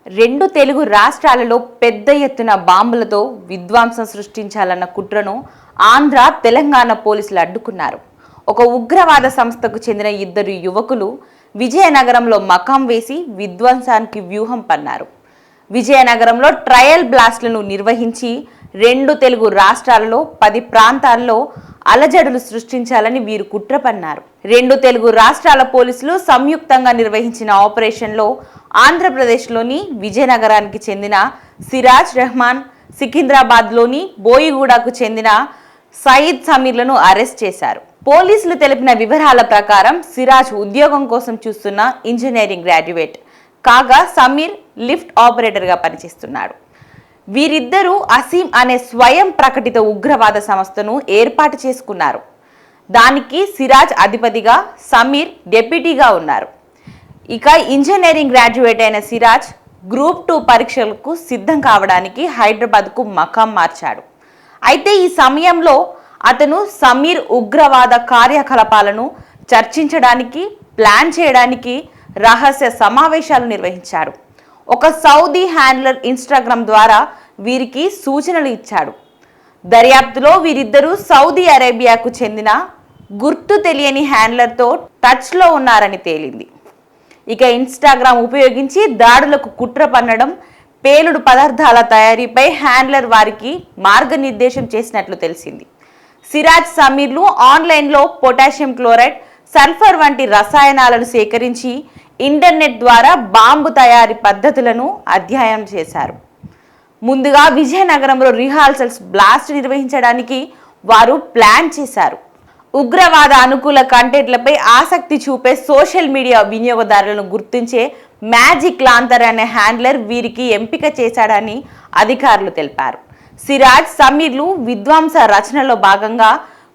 రెండు తెలుగు రాష్ట్రాలలో పెద్ద ఎత్తున బాంబులతో విధ్వంసం సృష్టించాలన్న కుట్రను ఆంధ్ర, తెలంగాణ పోలీసులు అడ్డుకున్నారు. ఒక ఉగ్రవాద సంస్థకు చెందిన ఇద్దరు యువకులు విజయనగరంలో మకాం వేసి విధ్వంసానికి వ్యూహం పన్నారు. విజయనగరంలో ట్రయల్ బ్లాస్ట్లను నిర్వహించి రెండు తెలుగు రాష్ట్రాలలో 10 ప్రాంతాల్లో అలజడులు సృష్టించాలని వీరు కుట్ర పన్నారు. రెండు తెలుగు రాష్ట్రాల పోలీసులు సంయుక్తంగా నిర్వహించిన ఆపరేషన్లో ఆంధ్రప్రదేశ్లోని విజయనగరానికి చెందిన సిరాజ్ రెహమాన్, సికింద్రాబాద్లోని బోయిగూడకు చెందిన సయీద్ సమీర్లను అరెస్ట్ చేశారు. పోలీసులు తెలిపిన వివరాల ప్రకారం సిరాజ్ ఉద్యోగం కోసం చూస్తున్న ఇంజనీరింగ్ గ్రాడ్యుయేట్ కాగా సమీర్ లిఫ్ట్ ఆపరేటర్గా పనిచేస్తున్నాడు. వీరిద్దరూ అసీం అనే స్వయం ప్రకటిత ఉగ్రవాద సంస్థను ఏర్పాటు చేసుకున్నారు. దానికి సిరాజ్ అధిపతిగా, సమీర్ డెప్యూటీగా ఉన్నారు. ఇక ఇంజనీరింగ్ గ్రాడ్యుయేట్ అయిన సిరాజ్ గ్రూప్ 2 పరీక్షలకు సిద్ధం కావడానికి హైదరాబాద్కు మకాం మార్చాడు. అయితే ఈ సమయంలో అతను సమీర్ ఉగ్రవాద కార్యకలాపాలను చర్చించడానికి, ప్లాన్ చేయడానికి రహస్య సమావేశాలు నిర్వహించాడు. ఒక సౌదీ హ్యాండ్లర్ ఇన్స్టాగ్రామ్ ద్వారా వీరికి సూచనలు ఇచ్చాడు. దర్యాప్తులో వీరిద్దరూ సౌదీ అరేబియాకు చెందిన గుర్తు తెలియని హ్యాండ్లర్తో టచ్లో ఉన్నారని తేలింది. ఇక ఇన్స్టాగ్రామ్ ఉపయోగించి దాడులకు కుట్ర పన్నడం, పేలుడు పదార్థాల తయారీపై హ్యాండ్లర్ వారికి మార్గనిర్దేశం చేసినట్లు తెలిసింది. సిరాజ్, సమీర్లు ఆన్లైన్లో పొటాషియం క్లోరైడ్, సల్ఫర్ వంటి రసాయనాలను సేకరించి ఇంటర్నెట్ ద్వారా బాంబు తయారీ పద్ధతులను అధ్యయనం చేశారు. ముందుగా విజయనగరంలో రిహార్సల్స్ బ్లాస్ట్ నిర్వహించడానికి వారు ప్లాన్ చేశారు. ఉగ్రవాద అనుకూల కంటెంట్లపై ఆసక్తి చూపే సోషల్ మీడియా వినియోగదారులను గుర్తించే మ్యాజిక్ లాంతర్ అనే హ్యాండ్లర్ వీరికి ఎంపిక చేశాడని అధికారులు తెలిపారు. సిరాజ్, సమీర్లు విధ్వంస రచనలో భాగంగా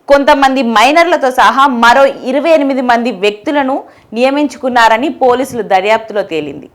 కొంతమంది మైనర్లతో సహా మరో 28 మంది వ్యక్తులను నియమించుకున్నారని పోలీసులు దర్యాప్తులో తేలింది.